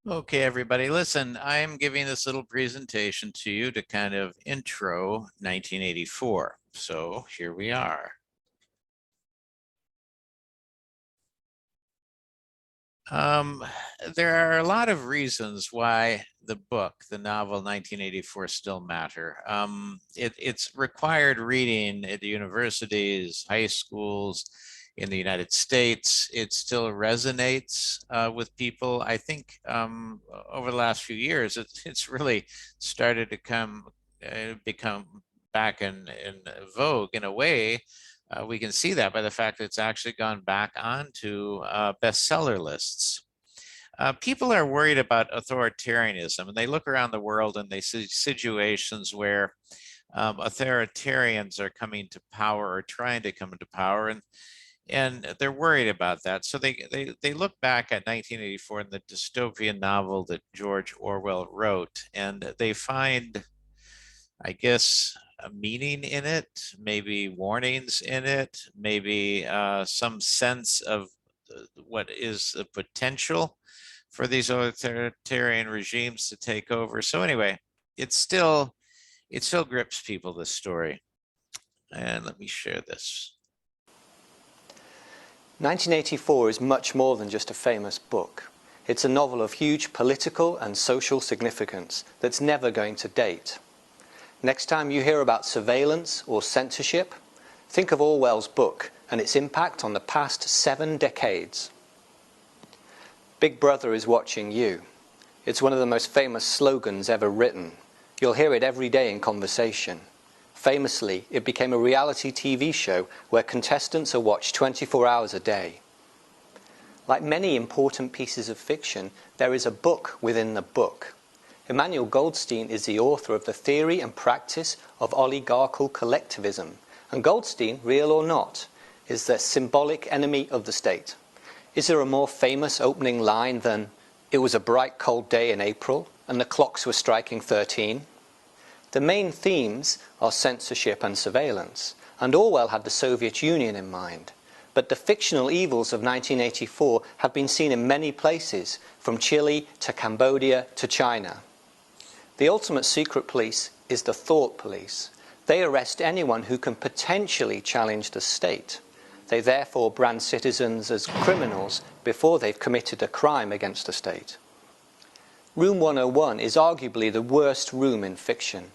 Okay, everybody, listen, I'm giving this little presentation to you to kind of intro 1984. So here we are. Um, there are a lot of reasons why the book, the novel 1984, still matter. It's required reading at universities, high schools in the United States. It still resonates with people. I think over the last few years, it's really started to become back in vogue in a way. We can see that by the fact that it's actually gone back onto bestseller lists. People are worried about authoritarianism, and they look around the world and they see situations where authoritarians are coming to power or trying to come into power, and they're worried about that. So they look back at 1984 and the dystopian novel that George Orwell wrote, and they find, I guess, a meaning in it, maybe warnings in it, maybe some sense of what is the potential for these authoritarian regimes to take over. So anyway, it's still it still grips people, this story. And let me share this. 1984 is much more than just a famous book. It's a novel of huge political and social significance that's never going to date. Next time you hear about surveillance or censorship, think of Orwell's book and its impact on the past 7 decades. Big Brother is watching you. It's one of the most famous slogans ever written. You'll hear it every day in conversation. Famously, it became a reality TV show where contestants are watched 24 hours a day. Like many important pieces of fiction, there is a book within the book. Emmanuel Goldstein is the author of The Theory and Practice of Oligarchical Collectivism, and Goldstein, real or not, is the symbolic enemy of the state. Is there a more famous opening line than, "It was a bright cold day in April, and the clocks were striking 13"? The main themes are censorship and surveillance, and Orwell had the Soviet Union in mind. But the fictional evils of 1984 have been seen in many places, from Chile to Cambodia to China. The ultimate secret police is the thought police. They arrest anyone who can potentially challenge the state. They therefore brand citizens as criminals before they've committed a crime against the state. Room 101 is arguably the worst room in fiction.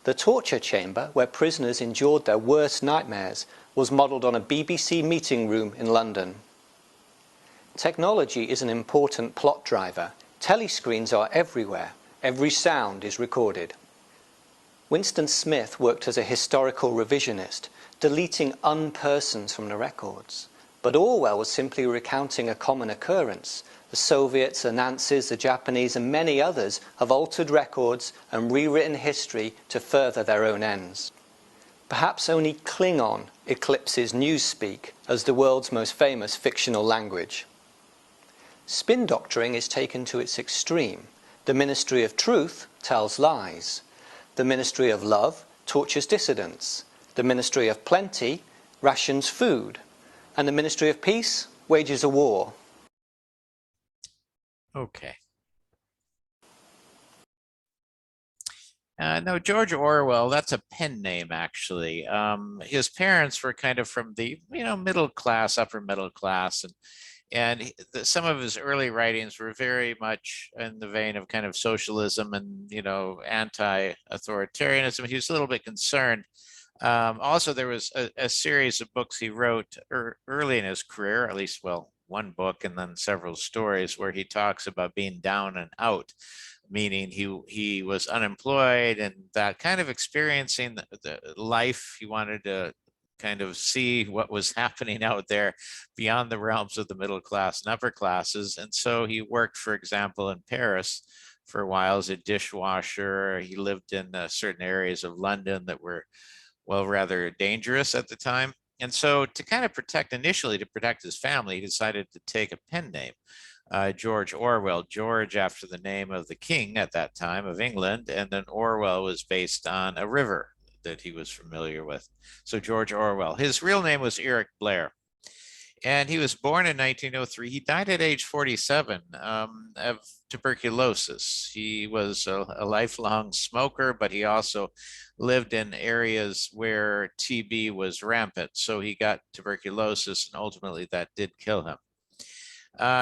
The torture chamber, where prisoners endured their worst nightmares, was modelled on a BBC meeting room in London. Technology is an important plot driver. Telescreens are everywhere. Every sound is recorded. Winston Smith worked as a historical revisionist, deleting unpersons from the records. But Orwell was simply recounting a common occurrence. The Soviets, the Nazis, the Japanese, and many others have altered records and rewritten history to further their own ends. Perhaps only Klingon eclipses Newspeak as the world's most famous fictional language. Spin doctoring is taken to its extreme. The Ministry of Truth tells lies. The Ministry of Love tortures dissidents. The Ministry of Plenty rations food. And the Ministry of Peace wages a war. Okay. No, George Orwell, that's a pen name, actually. His parents were kind of from the, middle class, upper middle class, and some of his early writings were very much in the vein of kind of socialism and, anti-authoritarianism. He was a little bit concerned. Also, there was a series of books he wrote early in his career, at least, well, one book and then several stories where he talks about being down and out, meaning he was unemployed and that kind of experiencing the life. He wanted to kind of see what was happening out there beyond the realms of the middle class and upper classes. And so he worked, for example, in Paris for a while as a dishwasher. He lived in certain areas of London that were, well, rather dangerous at the time. And so to kind of initially to protect his family, he decided to take a pen name. George Orwell, George after the name of the king at that time of England, and then Orwell was based on a river that he was familiar with. So George Orwell. His real name was Eric Blair. And he was born in 1903. He died at age 47 of tuberculosis. He was a lifelong smoker, but he also lived in areas where TB was rampant. So he got tuberculosis, and ultimately that did kill him.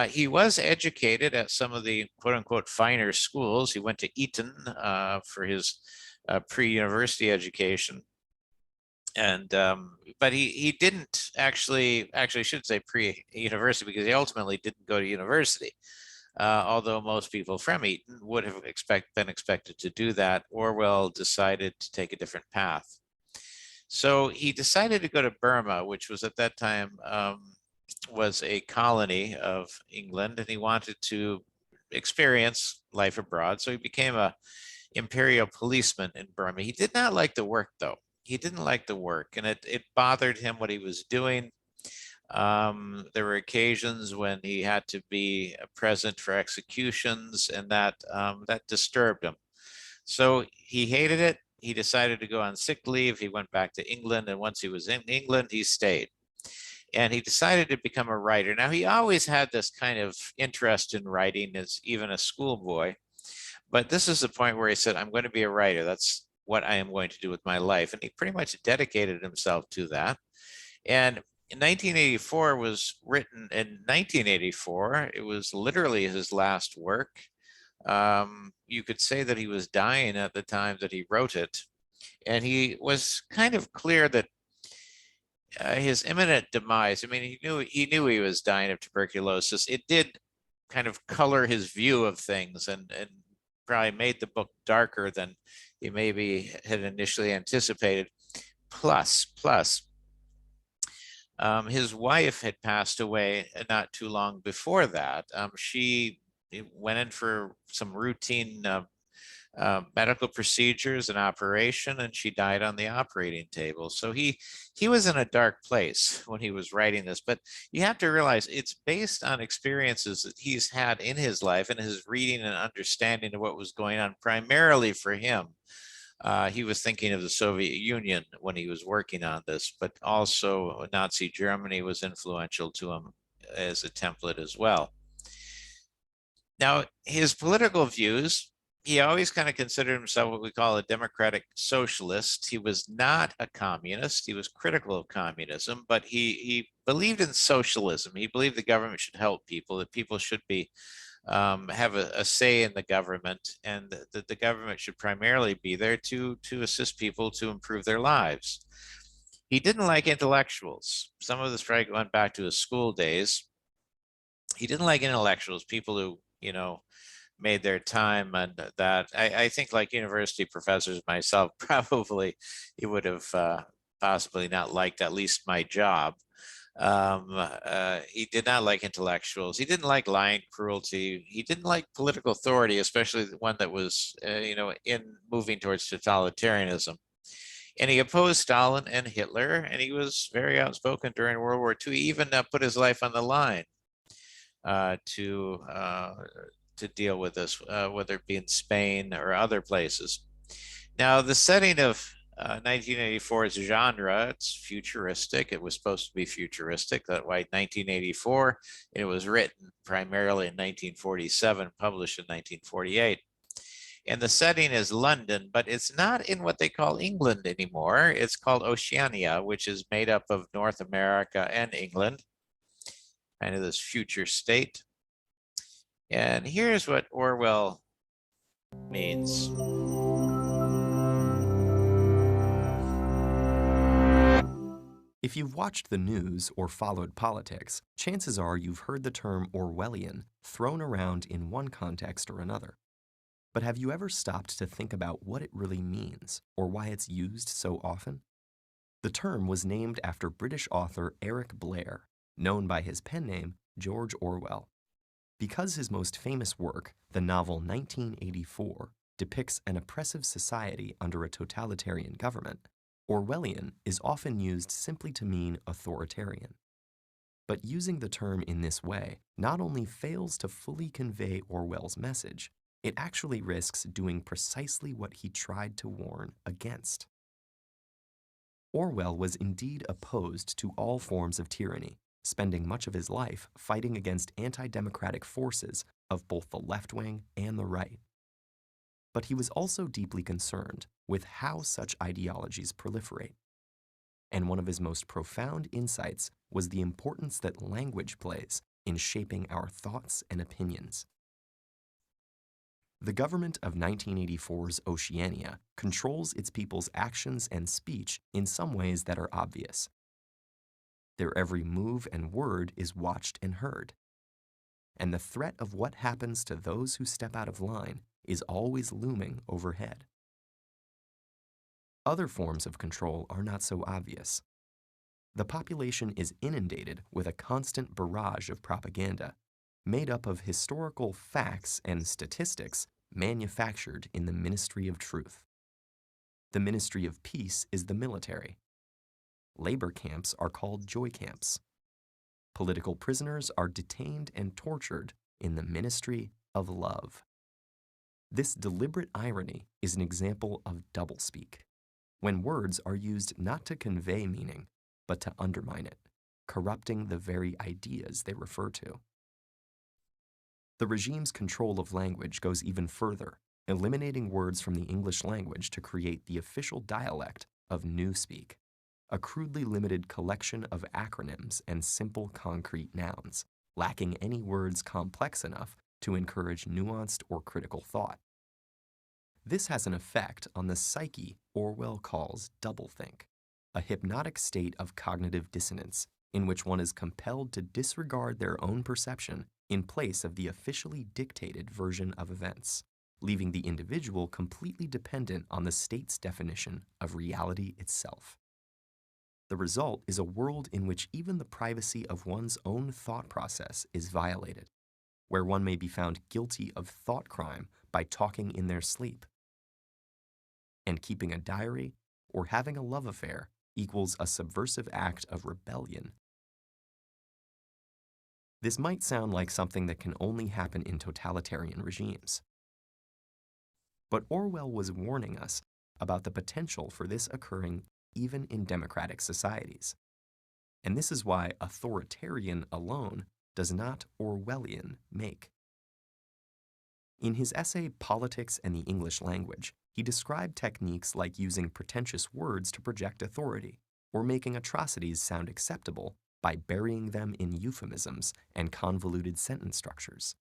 He was educated at some of the quote unquote finer schools. He went to Eton for his pre-university education. And but he didn't actually I should say pre-university, because he ultimately didn't go to university. Although most people from Eton would have been expected to do that, Orwell decided to take a different path. So he decided to go to Burma, which was at that time was a colony of England, and he wanted to experience life abroad. So he became a imperial policeman in Burma. He did not like the work, though. He didn't like the work, and it bothered him what he was doing. There were occasions when he had to be present for executions, and that disturbed him. So he hated it. He decided to go on sick leave. He went back to England, and once he was in England, he stayed. And he decided to become a writer. Now, he always had this kind of interest in writing as even a schoolboy, but this is the point where he said, I'm going to be a writer. That's what I am going to do with my life. And he pretty much dedicated himself to that. And in 1984 was written in 1984. It was literally his last work. You could say that he was dying at the time that he wrote it. And he was kind of clear that his imminent demise, I mean, he knew he was dying of tuberculosis. It did kind of color his view of things, and probably made the book darker than he maybe had initially anticipated. Plus, his wife had passed away not too long before that. She went in for some routine medical procedures and operation, and she died on the operating table. So he was in a dark place when he was writing this. But you have to realize it's based on experiences that he's had in his life and his reading and understanding of what was going on, primarily for him. He was thinking of the Soviet Union when he was working on this, but also Nazi Germany was influential to him as a template as well. Now, his political views, he always kind of considered himself what we call a democratic socialist. He was not a communist. He was critical of communism, but he believed in socialism. He believed the government should help people, that people should be have a say in the government, and that the government should primarily be there to assist people to improve their lives. He didn't like intellectuals. Some of this probably went back to his school days. He didn't like intellectuals, people who, made their time, and that I think, like university professors myself, probably he would have possibly not liked at least my job. He did not like intellectuals. He didn't like lying, cruelty. He didn't like political authority, especially the one that was, in moving towards totalitarianism. And he opposed Stalin and Hitler, and he was very outspoken during World War II. He even put his life on the line to deal with this, whether it be in Spain or other places. Now, the setting of 1984's genre, it's futuristic. It was supposed to be futuristic. That's why 1984, it was written primarily in 1947, published in 1948. And the setting is London, but it's not in what they call England anymore. It's called Oceania, which is made up of North America and England, kind of this future state. And here's what Orwell means. If you've watched the news or followed politics, chances are you've heard the term Orwellian thrown around in one context or another. But have you ever stopped to think about what it really means or why it's used so often? The term was named after British author Eric Blair, known by his pen name George Orwell. Because his most famous work, the novel 1984, depicts an oppressive society under a totalitarian government, Orwellian is often used simply to mean authoritarian. But using the term in this way not only fails to fully convey Orwell's message, it actually risks doing precisely what he tried to warn against. Orwell was indeed opposed to all forms of tyranny, spending much of his life fighting against anti-democratic forces of both the left wing and the right. But he was also deeply concerned with how such ideologies proliferate. And one of his most profound insights was the importance that language plays in shaping our thoughts and opinions. The government of 1984's Oceania controls its people's actions and speech in some ways that are obvious. Their every move and word is watched and heard. And the threat of what happens to those who step out of line is always looming overhead. Other forms of control are not so obvious. The population is inundated with a constant barrage of propaganda, made up of historical facts and statistics manufactured in the Ministry of Truth. The Ministry of Peace is the military. Labor camps are called joy camps. Political prisoners are detained and tortured in the Ministry of Love. This deliberate irony is an example of doublespeak, when words are used not to convey meaning, but to undermine it, corrupting the very ideas they refer to. The regime's control of language goes even further, eliminating words from the English language to create the official dialect of Newspeak, a crudely limited collection of acronyms and simple concrete nouns, lacking any words complex enough to encourage nuanced or critical thought. This has an effect on the psyche Orwell calls doublethink, a hypnotic state of cognitive dissonance in which one is compelled to disregard their own perception in place of the officially dictated version of events, leaving the individual completely dependent on the state's definition of reality itself. The result is a world in which even the privacy of one's own thought process is violated, where one may be found guilty of thought crime by talking in their sleep. And keeping a diary or having a love affair equals a subversive act of rebellion. This might sound like something that can only happen in totalitarian regimes. But Orwell was warning us about the potential for this occurring even in democratic societies. And this is why authoritarian alone does not Orwellian make. In his essay Politics and the English Language, he described techniques like using pretentious words to project authority, or making atrocities sound acceptable by burying them in euphemisms and convoluted sentence structures.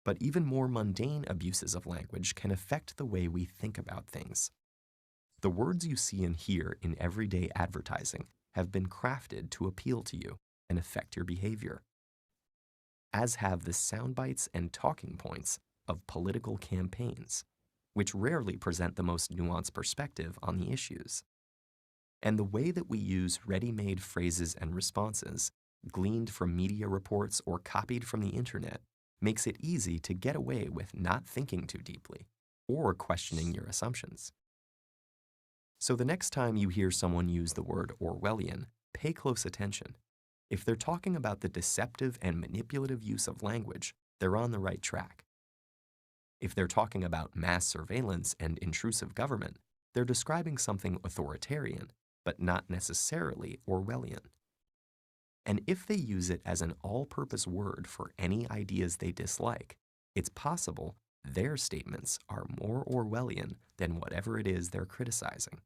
But even more mundane abuses of language can affect the way we think about things. The words you see and hear in everyday advertising have been crafted to appeal to you and affect your behavior, as have the sound bites and talking points of political campaigns, which rarely present the most nuanced perspective on the issues. And the way that we use ready-made phrases and responses, gleaned from media reports or copied from the internet, makes it easy to get away with not thinking too deeply or questioning your assumptions. So the next time you hear someone use the word Orwellian, pay close attention. If they're talking about the deceptive and manipulative use of language, they're on the right track. If they're talking about mass surveillance and intrusive government, they're describing something authoritarian, but not necessarily Orwellian. And if they use it as an all-purpose word for any ideas they dislike, it's possible their statements are more Orwellian than whatever it is they're criticizing.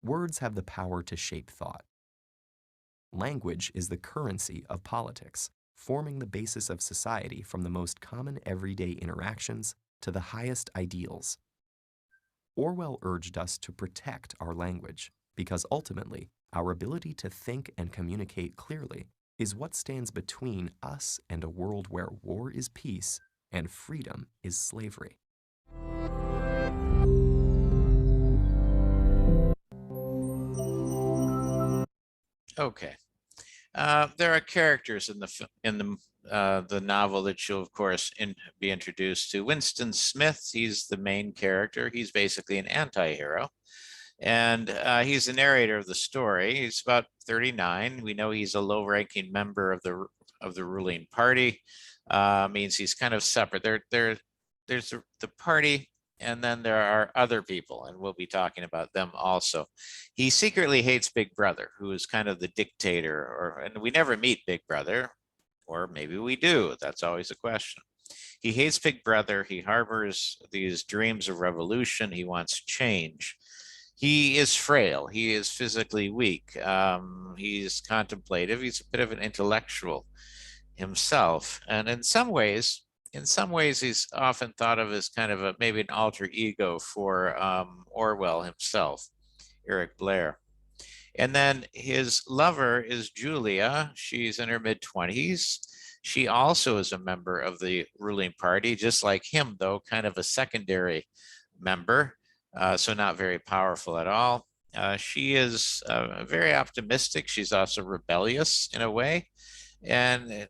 Words have the power to shape thought. Language is the currency of politics, forming the basis of society from the most common everyday interactions to the highest ideals. Orwell urged us to protect our language because ultimately, our ability to think and communicate clearly is what stands between us and a world where war is peace and freedom is slavery. Okay. There are characters in the novel that you'll of course be introduced to. Winston Smith, he's the main character. He's basically an anti-hero, and he's the narrator of the story. He's about 39. We know he's a low-ranking member of the ruling party. Means he's kind of separate. There's the party And then there are other people, and we'll be talking about them also. He secretly hates Big Brother, who is kind of the dictator, and we never meet Big Brother, or maybe we do. That's always a question. He hates Big Brother. He harbors these dreams of revolution. He wants change. He is frail. He is physically weak. He's contemplative. He's a bit of an intellectual himself. And in some ways, he's often thought of as kind of maybe an alter ego for Orwell himself, Eric Blair. And then his lover is Julia. She's in her mid-20s. She also is a member of the ruling party, just like him, though, kind of a secondary member, so not very powerful at all. She is very optimistic. She's also rebellious in a way, and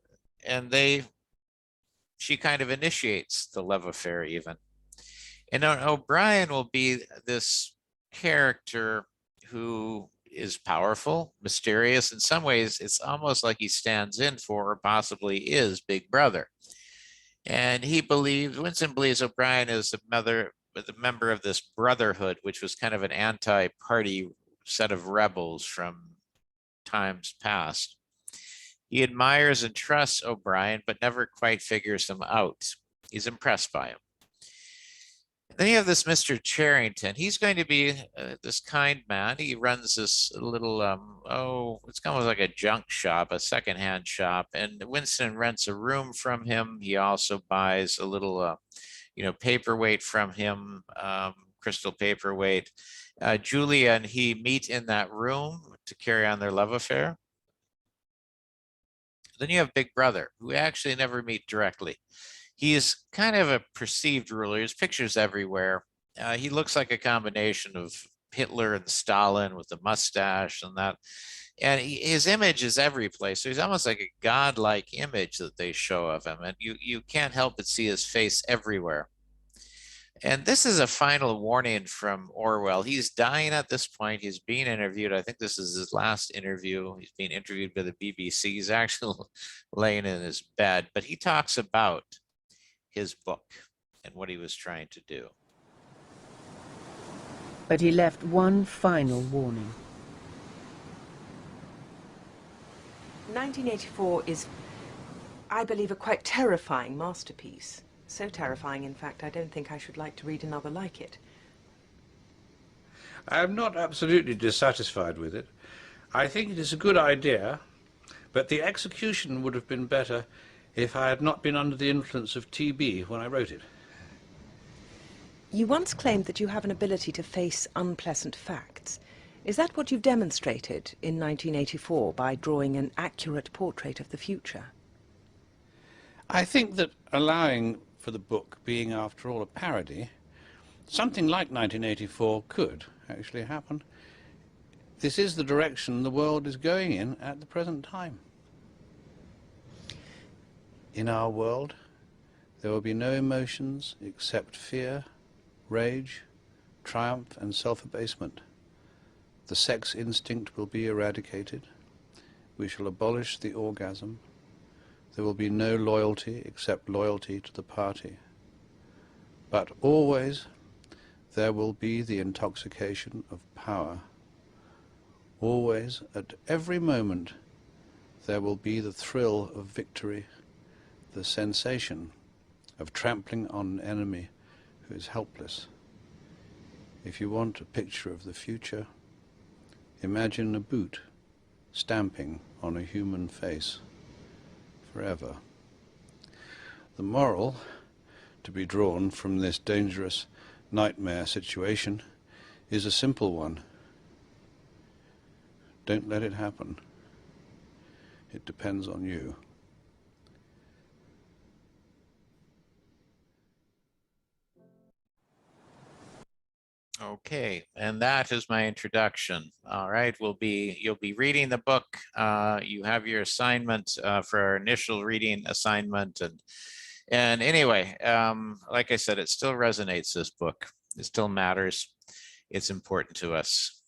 she kind of initiates the love affair even. And O'Brien will be this character who is powerful, mysterious. In some ways, it's almost like he stands in for, or possibly is, Big Brother. And Winston believes O'Brien is the member of this brotherhood, which was kind of an anti-party set of rebels from times past. He admires and trusts O'Brien, but never quite figures him out. He's impressed by him. Then you have this Mr. Charrington. He's going to be this kind man. He runs this little, it's almost like a junk shop, a secondhand shop. And Winston rents a room from him. He also buys a little, paperweight from him, crystal paperweight. Julia and he meet in that room to carry on their love affair. Then you have Big Brother, who actually never meet directly. He is kind of a perceived ruler. His pictures everywhere. He looks like a combination of Hitler and Stalin with the mustache and that. And his image is every place. So he's almost like a godlike image that they show of him. And you can't help but see his face everywhere. And this is a final warning from Orwell. He's dying at this point. He's being interviewed. I think this is his last interview. He's being interviewed by the BBC. He's actually laying in his bed, but he talks about his book and what he was trying to do. But he left one final warning. 1984 is, I believe, a quite terrifying masterpiece. So terrifying, in fact, I don't think I should like to read another like it. I am not absolutely dissatisfied with it. I think it is a good idea, but the execution would have been better if I had not been under the influence of TB when I wrote it. You once claimed that you have an ability to face unpleasant facts. Is that what you've demonstrated in 1984 by drawing an accurate portrait of the future? I think that allowing for the book being, after all, a parody, something like 1984 could actually happen. This is the direction the world is going in at the present time. In our world, there will be no emotions except fear, rage, triumph, and self-abasement. The sex instinct will be eradicated. We shall abolish the orgasm. There will be no loyalty except loyalty to the party. But always there will be the intoxication of power. Always, at every moment, there will be the thrill of victory, the sensation of trampling on an enemy who is helpless. If you want a picture of the future, imagine a boot stamping on a human face forever. The moral to be drawn from this dangerous nightmare situation is a simple one. Don't let it happen. It depends on you. Okay, and that is my introduction. All right, you'll be reading the book. You have your assignment for our initial reading assignment, and anyway, like I said, it still resonates. This book, it still matters. It's important to us.